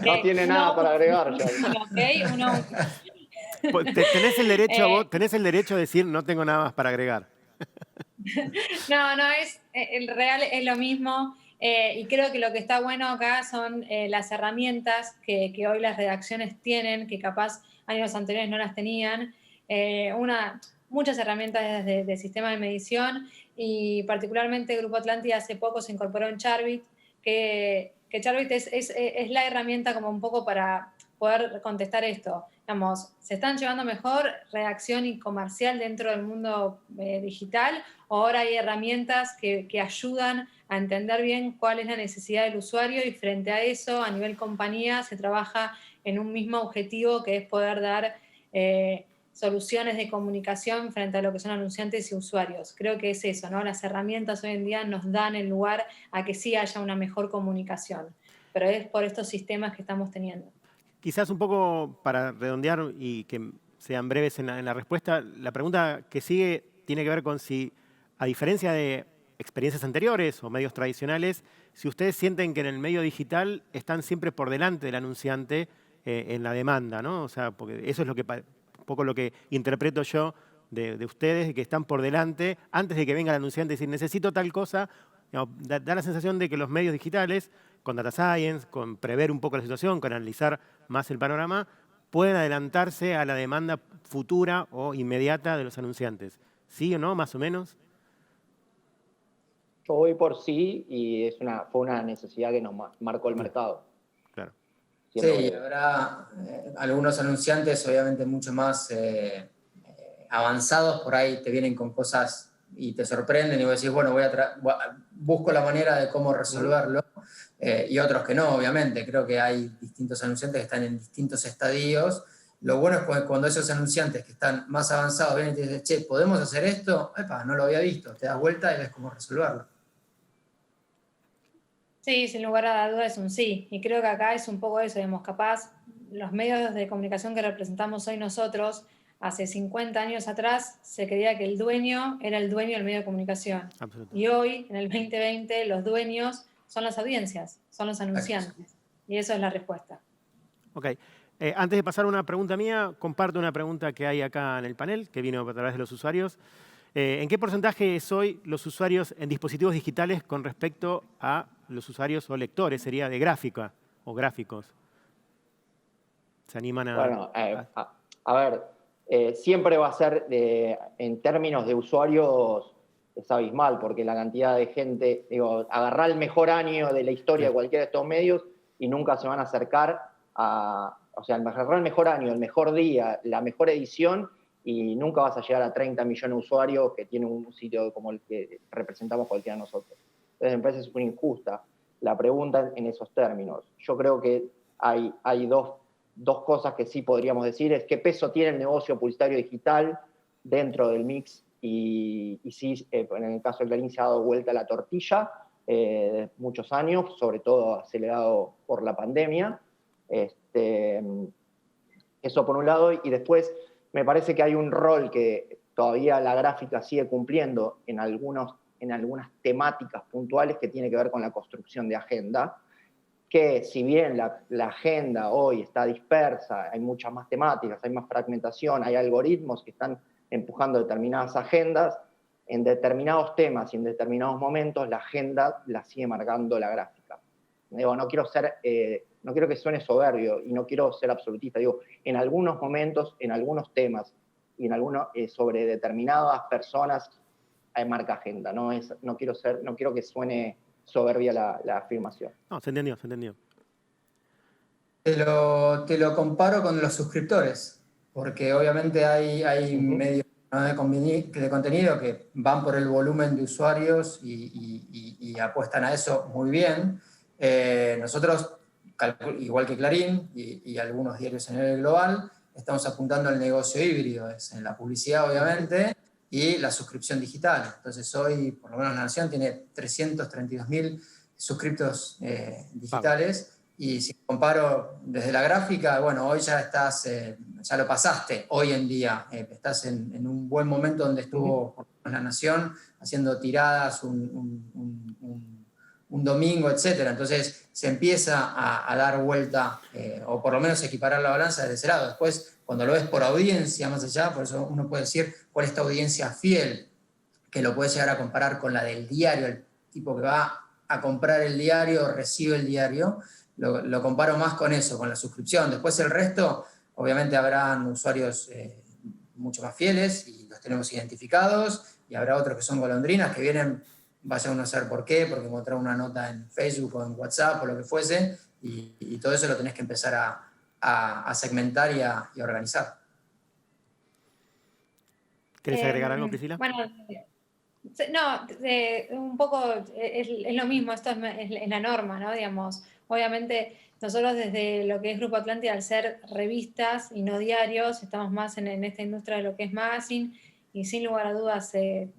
No tiene nada para agregar ya. Tenés el derecho vos, tenés el derecho a decir no tengo nada más para agregar. No, el real es lo mismo. Y creo que lo que está bueno acá son las herramientas que hoy las redacciones tienen, que capaz años anteriores no las tenían. Muchas herramientas de sistema de medición y particularmente Grupo Atlántida hace poco se incorporó en Charbit, que Charbit es la herramienta como un poco para poder contestar esto. Digamos, ¿se están llevando mejor redacción y comercial dentro del mundo digital? ¿O ahora hay herramientas que ayudan a entender bien cuál es la necesidad del usuario y frente a eso, a nivel compañía, se trabaja en un mismo objetivo que es poder dar soluciones de comunicación frente a lo que son anunciantes y usuarios? Creo que es eso, ¿no? Las herramientas hoy en día nos dan el lugar a que sí haya una mejor comunicación, pero es por estos sistemas que estamos teniendo. Quizás un poco para redondear y que sean breves en la respuesta, la pregunta que sigue tiene que ver con si, a diferencia de experiencias anteriores o medios tradicionales, si ustedes sienten que en el medio digital están siempre por delante del anunciante en la demanda, ¿no? O sea, porque eso es un poco lo que interpreto yo de ustedes, que están por delante, antes de que venga el anunciante y decir, necesito tal cosa. Da la sensación de que los medios digitales con data science, con prever un poco la situación, con analizar más el panorama, pueden adelantarse a la demanda futura o inmediata de los anunciantes. ¿Sí o no, más o menos? Yo voy por sí y fue una necesidad que nos marcó el mercado. Claro. Sí, habrá algunos anunciantes obviamente mucho más avanzados, por ahí te vienen con cosas y te sorprenden y vos decís, bueno, busco la manera de cómo resolverlo, y otros que no, obviamente. Creo que hay distintos anunciantes que están en distintos estadios. Lo bueno es cuando esos anunciantes que están más avanzados vienen y te dicen, che, ¿podemos hacer esto? Epa, no lo había visto. Te das vuelta y ves cómo resolverlo. Sí, sin lugar a dudas es un sí. Y creo que acá es un poco eso, digamos, capaz los medios de comunicación que representamos hoy nosotros, hace 50 años atrás se creía que el dueño era el dueño del medio de comunicación. Y hoy, en el 2020, los dueños son las audiencias, son los anunciantes. Y eso es la respuesta. Ok. Antes de pasar a una pregunta mía, comparto una pregunta que hay acá en el panel, que vino a través de los usuarios. ¿En qué porcentaje es hoy los usuarios en dispositivos digitales con respecto a los usuarios o lectores? Sería de gráfica o gráficos. ¿Se animan a...? Bueno, a ver, siempre va a ser, en términos de usuarios, es abismal, porque la cantidad de gente, digo, agarrar el mejor año de la historia de cualquiera de estos medios y nunca se van a acercar o sea, agarrar el mejor año, el mejor día, la mejor edición, y nunca vas a llegar a 30 millones de usuarios que tienen un sitio como el que representamos cualquiera de nosotros. Entonces me parece súper injusta la pregunta en esos términos. Yo creo que hay dos cosas que sí podríamos decir, es qué peso tiene el negocio publicitario digital dentro del mix, y sí, en el caso de Clarín se ha dado vuelta la tortilla muchos años, sobre todo acelerado por la pandemia. Eso por un lado, y después me parece que hay un rol que todavía la gráfica sigue cumpliendo en algunas temáticas puntuales que tiene que ver con la construcción de agenda, que si bien la agenda hoy está dispersa, hay muchas más temáticas, hay más fragmentación, hay algoritmos que están empujando determinadas agendas, en determinados temas y en determinados momentos la agenda la sigue marcando la gráfica. Digo, no quiero que suene soberbio y no quiero ser absolutista, digo, en algunos momentos, en algunos temas y sobre determinadas personas marca agenda, no quiero que suene soberbia la afirmación. No, se entendió, se entendió. Te lo comparo con los suscriptores, porque obviamente hay medios de contenido que van por el volumen de usuarios y apuestan a eso muy bien. Nosotros, igual que Clarín y algunos diarios a nivel global, estamos apuntando al negocio híbrido, es en la publicidad obviamente, y la suscripción digital. Entonces hoy, por lo menos La Nación tiene 332.000 suscriptos digitales, y si comparo desde la gráfica, bueno, hoy ya ya lo pasaste, hoy en día, estás en un buen momento donde estuvo por lo menos La Nación haciendo tiradas un domingo, etcétera. Entonces se empieza a dar vuelta, o por lo menos equiparar la balanza desde ese lado. Después, cuando lo ves por audiencia más allá, por eso uno puede decir cuál es esta audiencia fiel, que lo puede llegar a comparar con la del diario, el tipo que va a comprar el diario, recibe el diario, lo comparo más con eso, con la suscripción. Después el resto, obviamente habrán usuarios mucho más fieles y los tenemos identificados, y habrá otros que son golondrinas que vienen, vaya uno a saber por qué, porque encontraron una nota en Facebook o en WhatsApp o lo que fuese, y todo eso lo tenés que empezar a segmentar y a organizar. ¿Querés agregar algo, Priscila? Bueno, no, un poco es lo mismo, esto es la norma, ¿no? Digamos, obviamente nosotros desde lo que es Grupo Atlántida, al ser revistas y no diarios, estamos más en esta industria de lo que es magazine, y sin lugar a dudas se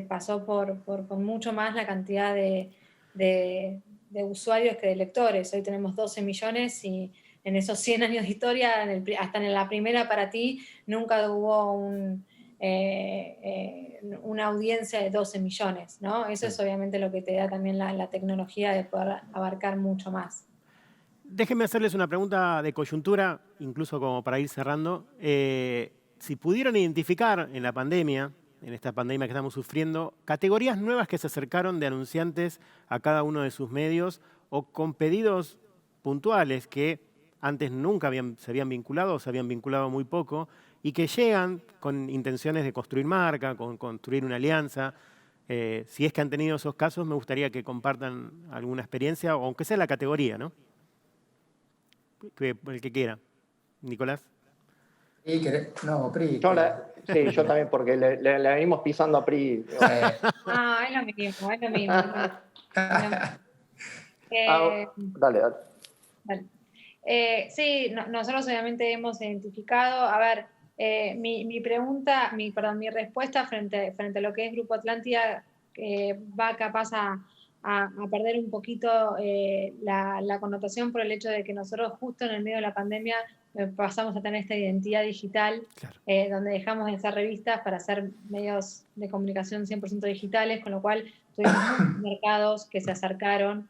pasó por mucho más la cantidad de usuarios que de lectores. Hoy tenemos 12 millones y en esos 100 años de historia, hasta en la primera para ti, nunca hubo una audiencia de 12 millones, ¿no? Eso es obviamente lo que te da también la tecnología de poder abarcar mucho más. Déjenme hacerles una pregunta de coyuntura, incluso como para ir cerrando. Si pudieron identificar en la pandemia, en esta pandemia que estamos sufriendo, categorías nuevas que se acercaron de anunciantes a cada uno de sus medios, o con pedidos puntuales que antes nunca se habían vinculado o se habían vinculado muy poco y que llegan con intenciones de construir marca, con construir una alianza. Si es que han tenido esos casos, me gustaría que compartan alguna experiencia, o aunque sea la categoría, ¿no? El que quiera. Nicolás. No, PRI. Sí, yo también, porque le venimos pisando a PRI. Es lo mismo, es lo mismo. Dale. Vale. Sí, nosotros obviamente hemos identificado, a ver, mi respuesta frente a lo que es Grupo Atlántida va capaz a perder un poquito la connotación por el hecho de que nosotros justo en el medio de la pandemia pasamos a tener esta identidad digital, Claro. donde dejamos de hacer revistas para hacer medios de comunicación 100% digitales, con lo cual tuvimos muchos mercados que se acercaron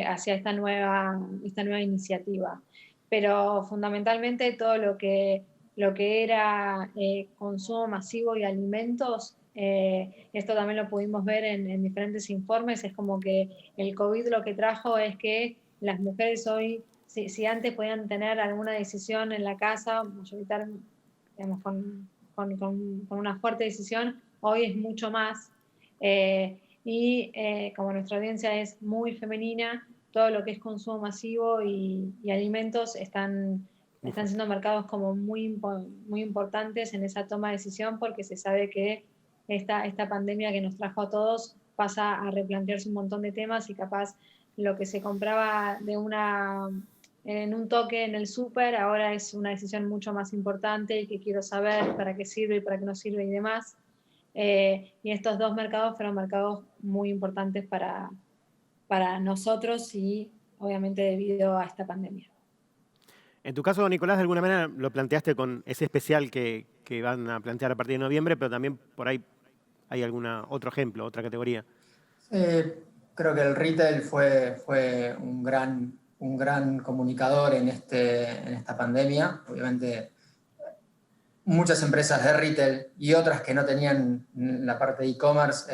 hacia esta nueva iniciativa. Pero fundamentalmente todo lo que era consumo masivo y alimentos, esto también lo pudimos ver en diferentes informes, es como que el COVID lo que trajo es que las mujeres hoy, si antes podían tener alguna decisión en la casa, mayoritariamente, digamos, con una fuerte decisión, hoy es mucho más. Como nuestra audiencia es muy femenina, todo lo que es consumo masivo y alimentos están siendo marcados como muy importantes en esa toma de decisión, porque se sabe que esta pandemia que nos trajo a todos pasa a replantearse un montón de temas y capaz lo que se compraba en un toque en el súper ahora es una decisión mucho más importante y que quiero saber para qué sirve y para qué no sirve y demás. Y estos dos mercados fueron mercados muy importantes para nosotros y obviamente debido a esta pandemia. En tu caso, Nicolás, de alguna manera lo planteaste con ese especial que van a plantear a partir de noviembre, pero también por ahí hay otro ejemplo, otra categoría. Creo que el retail fue un gran comunicador en esta pandemia. Obviamente, muchas empresas de retail y otras que no tenían la parte de e-commerce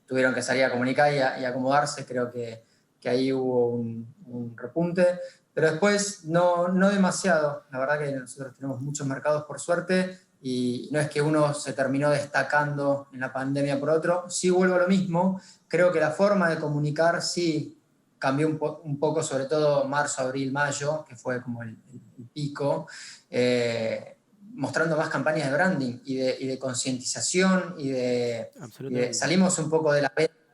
tuvieron que salir a comunicar y acomodarse. Creo que ahí hubo un repunte, pero después no demasiado. La verdad que nosotros tenemos muchos mercados por suerte y no es que uno se terminó destacando en la pandemia por otro. Sí, vuelvo a lo mismo. Creo que la forma de comunicar sí cambió un poco, sobre todo marzo, abril, mayo, que fue como el pico. Mostrando más campañas de branding y de concientización y salimos un poco de la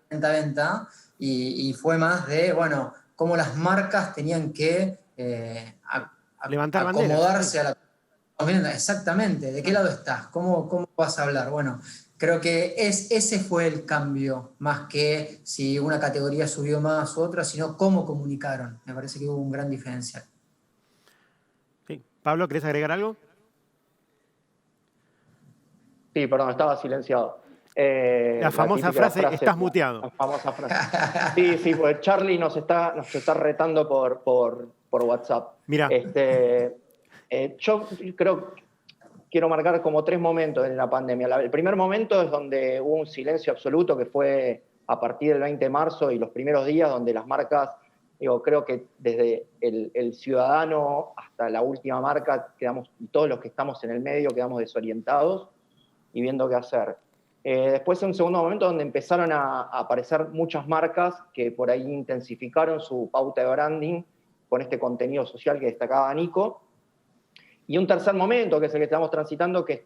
venta y fue más de, bueno, cómo las marcas tenían que levantar acomodarse banderas, a la... Exactamente, ¿de qué lado estás? ¿Cómo vas a hablar? Bueno, creo que ese fue el cambio, más que si una categoría subió más u otra, sino cómo comunicaron. Me parece que hubo un gran diferencial. Sí. Pablo, ¿querés agregar algo? Sí, perdón, estaba silenciado. La famosa frase, estás muteado. La famosa frase. Sí, pues Charlie nos está retando por WhatsApp. Mirá. Yo quiero marcar como 3 momentos en la pandemia. El primer momento es donde hubo un silencio absoluto, que fue a partir del 20 de marzo y los primeros días, donde las marcas, creo que desde el ciudadano hasta la última marca, y todos los que estamos en el medio quedamos desorientados y viendo qué hacer. Después, un segundo momento donde empezaron a aparecer muchas marcas que por ahí intensificaron su pauta de branding con este contenido social que destacaba Nico. Y un tercer momento, que es el que estamos transitando, que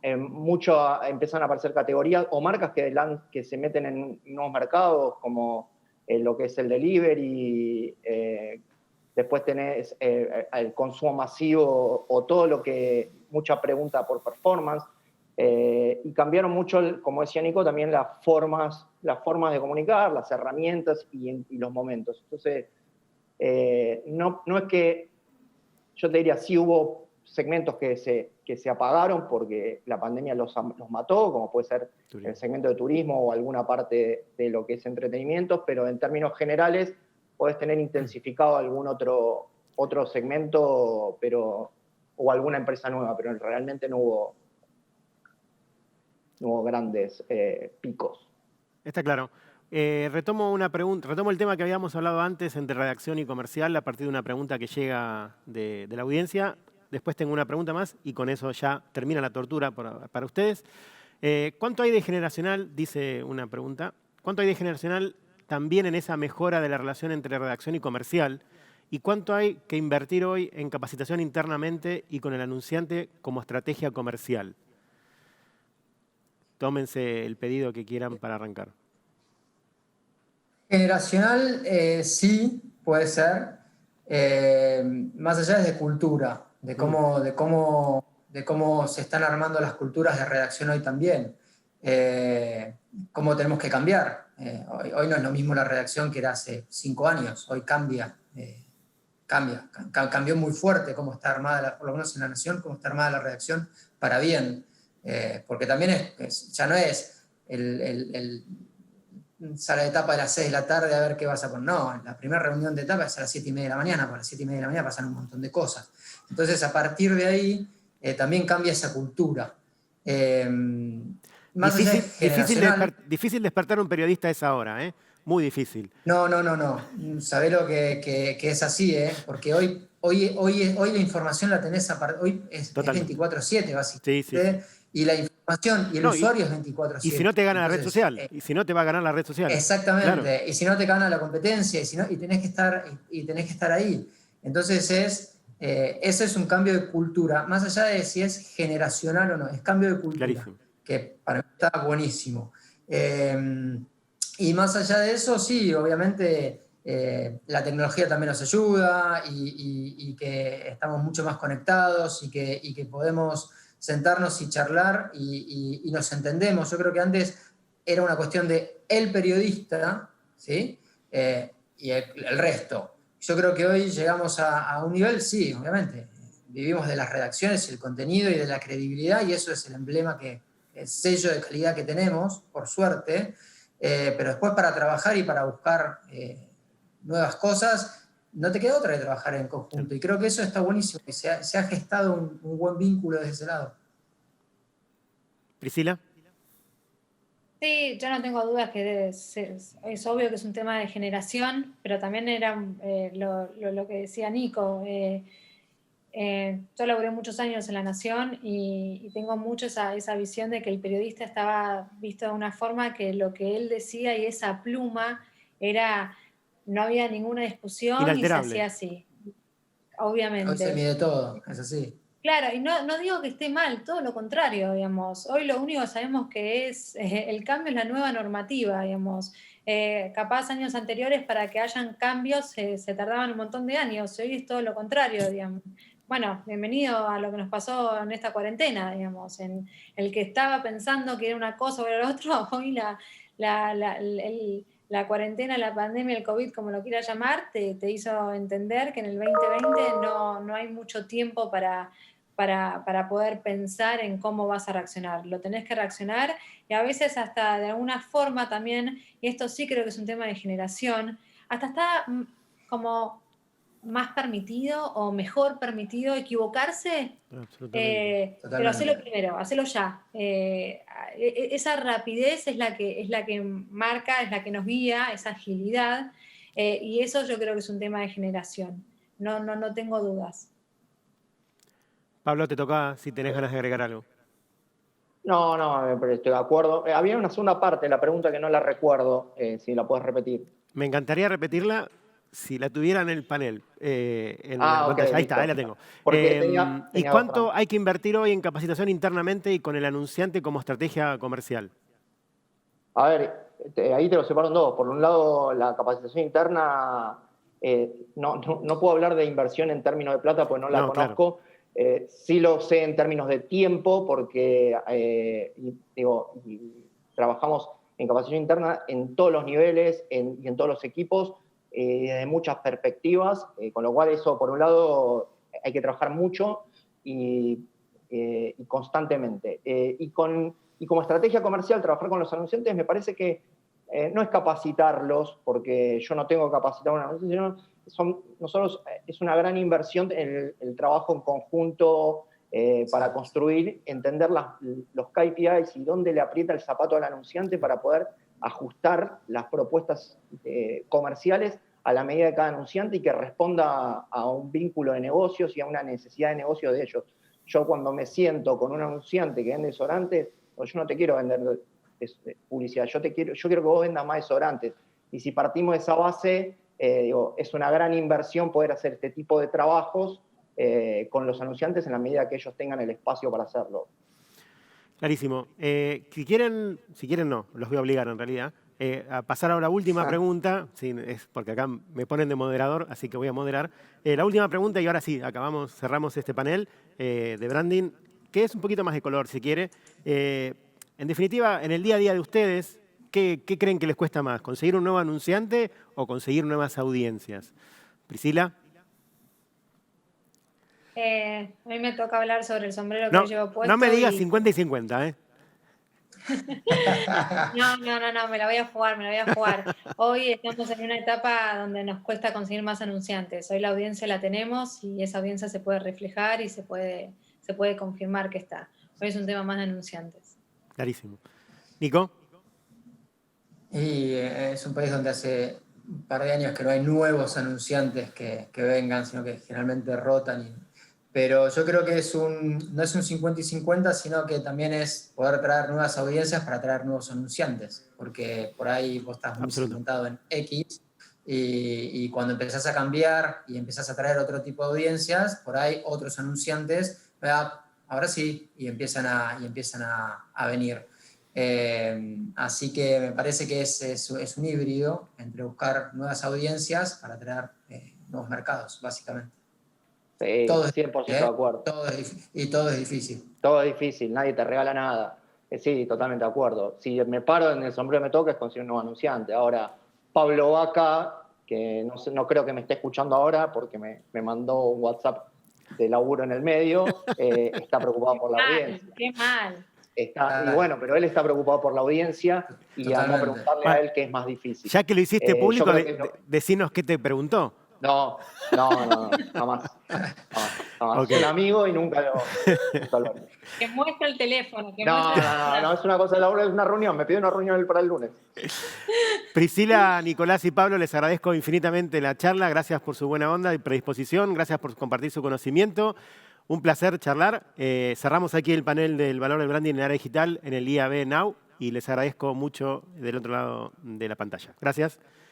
empiezan a aparecer categorías o marcas que se meten en nuevos mercados, como lo que es el delivery, después tenés el consumo masivo o todo lo que, mucha pregunta por performance, y cambiaron mucho, como decía Nico, también las formas de comunicar, las herramientas y los momentos. Entonces, no es que, yo te diría, sí hubo segmentos que se apagaron porque la pandemia los mató, como puede ser el segmento de turismo o alguna parte de lo que es entretenimiento, pero en términos generales podés tener intensificado algún otro segmento, o alguna empresa nueva, pero realmente no hubo grandes picos. Está claro. Retomo el tema que habíamos hablado antes entre redacción y comercial a partir de una pregunta que llega de la audiencia. Después tengo una pregunta más y con eso ya termina la tortura para ustedes. ¿Cuánto hay de generacional, dice una pregunta, cuánto hay de generacional también en esa mejora de la relación entre redacción y comercial? ¿Y cuánto hay que invertir hoy en capacitación internamente y con el anunciante como estrategia comercial? Tómense el pedido que quieran para arrancar. Generacional, sí, puede ser. Más allá de cultura, de cómo se están armando las culturas de redacción hoy también. Cómo tenemos que cambiar. Hoy no es lo mismo la redacción que era hace 5 años. Hoy cambia. Cambió muy fuerte cómo está armada, por lo menos en La Nación, cómo está armada la redacción para bien. Porque también ya no es sala de etapa a las 6 de la tarde a ver qué vas a poner. No, la primera reunión de etapa es a las 7:30 de la mañana, porque a las 7:30 de la mañana pasan un montón de cosas. Entonces, a partir de ahí, también cambia esa cultura. Difícil despertar a un periodista a esa hora, ¿eh? Muy difícil. No. Sabés lo que es así, ¿eh? Porque hoy la información la tenés hoy es 24/7, básicamente. Sí. Y la información y el usuario es 24/7. Y si no te gana la red social, y si no te va a ganar la red social. Exactamente, claro. Y si no te gana la competencia, y tenés que estar ahí. Entonces ese es un cambio de cultura, más allá de si es generacional o no, es cambio de cultura. Clarísimo. Que para mí está buenísimo. Y más allá de eso, sí, obviamente la tecnología también nos ayuda y que estamos mucho más conectados y que podemos sentarnos y charlar y nos entendemos. Yo creo que antes era una cuestión de el periodista, ¿sí? Y el resto. Yo creo que hoy llegamos a un nivel, sí, obviamente, vivimos de las redacciones y el contenido y de la credibilidad, y eso es el emblema el sello de calidad que tenemos, por suerte, pero después para trabajar y para buscar nuevas cosas, no te queda otra que trabajar en conjunto. Y creo que eso está buenísimo, que se ha gestado un buen vínculo desde ese lado. Priscila. Sí, yo no tengo dudas que es obvio que es un tema de generación, pero también era lo que decía Nico. Yo laburé muchos años en La Nación y tengo mucho esa visión de que el periodista estaba visto de una forma que lo que él decía y esa pluma no había ninguna discusión inalterable. Y se hacía así, obviamente. Hoy se mide todo, es así. Claro, y no digo que esté mal, todo lo contrario, digamos. Hoy lo único que sabemos que el cambio es la nueva normativa, digamos. Capaz años anteriores para que hayan cambios se tardaban un montón de años, hoy es todo lo contrario, digamos. Bueno, bienvenido a lo que nos pasó en esta cuarentena, digamos, en el que estaba pensando que era una cosa o era lo otro, hoy la cuarentena, la pandemia, el COVID, como lo quieras llamar, te hizo entender que en el 2020 no hay mucho tiempo para poder pensar en cómo vas a reaccionar. Lo tenés que reaccionar y a veces hasta de alguna forma también, y esto sí creo que es un tema de generación, hasta está como más permitido o mejor permitido equivocarse, pero hacelo primero, hacelo ya. Esa rapidez es la que marca, es la que nos guía, esa agilidad, y eso yo creo que es un tema de generación. No tengo dudas. Pablo, te toca si tenés ganas de agregar algo. No, estoy de acuerdo. Había una segunda parte de la pregunta que no la recuerdo, si la puedes repetir. Me encantaría repetirla si la tuviera en el panel. Okay, ahí está, ahí la tengo. Tenía ¿Y cuánto otra. hay que invertir hoy en capacitación internamente y con el anunciante como estrategia comercial? A ver, ahí te lo separo en dos. Por un lado, la capacitación interna, no puedo hablar de inversión en términos de plata porque no la conozco. Claro. Sí lo sé en términos de tiempo porque trabajamos en capacitación interna en todos los niveles y en todos los equipos desde muchas perspectivas, con lo cual eso, por un lado, hay que trabajar mucho y constantemente. Y como estrategia comercial, trabajar con los anunciantes me parece que no es capacitarlos, porque yo no tengo que capacitar a un anunciante, sino nosotros es una gran inversión el trabajo en conjunto para construir, entender los KPIs y dónde le aprieta el zapato al anunciante para poder ajustar las propuestas comerciales a la medida de cada anunciante y que responda a un vínculo de negocios y a una necesidad de negocio de ellos. Yo cuando me siento con un anunciante que vende desodorantes, pues yo no te quiero vender publicidad, yo quiero que vos vendas más desodorantes. Y si partimos de esa base, es una gran inversión poder hacer este tipo de trabajos con los anunciantes en la medida que ellos tengan el espacio para hacerlo. Clarísimo. Si quieren no, los voy a obligar en realidad, a pasar a la última pregunta, sí, es porque acá me ponen de moderador, así que voy a moderar. La última pregunta, y ahora sí, cerramos este panel de branding, que es un poquito más de color, si quiere. En definitiva, en el día a día de ustedes, ¿qué creen que les cuesta más? ¿Conseguir un nuevo anunciante o conseguir nuevas audiencias? Priscila. A mí me toca hablar sobre el sombrero que llevo puesto. No me digas 50 y 50, ¿eh? No, me la voy a jugar. Hoy estamos en una etapa donde nos cuesta conseguir más anunciantes. Hoy la audiencia la tenemos y esa audiencia se puede reflejar y se puede confirmar que está. Hoy es un tema más de anunciantes. Clarísimo. ¿Nico? Y es un país donde hace un par de años que no hay nuevos anunciantes que vengan, sino que generalmente rotan. Pero yo creo que no es un 50 y 50, sino que también es poder traer nuevas audiencias para traer nuevos anunciantes. Porque por ahí vos estás muy segmentado en X y cuando empezás a cambiar y empezás a traer otro tipo de audiencias, por ahí otros anunciantes, ahora sí, y empiezan a venir. Así que me parece que es un híbrido entre buscar nuevas audiencias para traer nuevos mercados, básicamente. Sí, todo es 100% de acuerdo. Todo es difícil. Todo es difícil, nadie te regala nada. Sí, totalmente de acuerdo. Si me paro en el sombrero me toca es conseguir un nuevo anunciante. Ahora, Pablo Vaca, que no creo que me esté escuchando ahora porque me mandó un WhatsApp de laburo en el medio, está preocupado por la audiencia. ¡Qué mal! Y bueno, pero él está preocupado por la audiencia y vamos a preguntarle a él qué es más difícil. Ya que lo hiciste público, decinos qué te preguntó. No, jamás. Okay. Es un amigo y nunca lo... Que muestra el teléfono. No, es una cosa de laburo, es una reunión. Me pide una reunión para el lunes. Priscila, Nicolás y Pablo, les agradezco infinitamente la charla. Gracias por su buena onda y predisposición. Gracias por compartir su conocimiento. Un placer charlar. Cerramos aquí el panel del valor del branding en el área digital en el IAB Now y les agradezco mucho del otro lado de la pantalla. Gracias.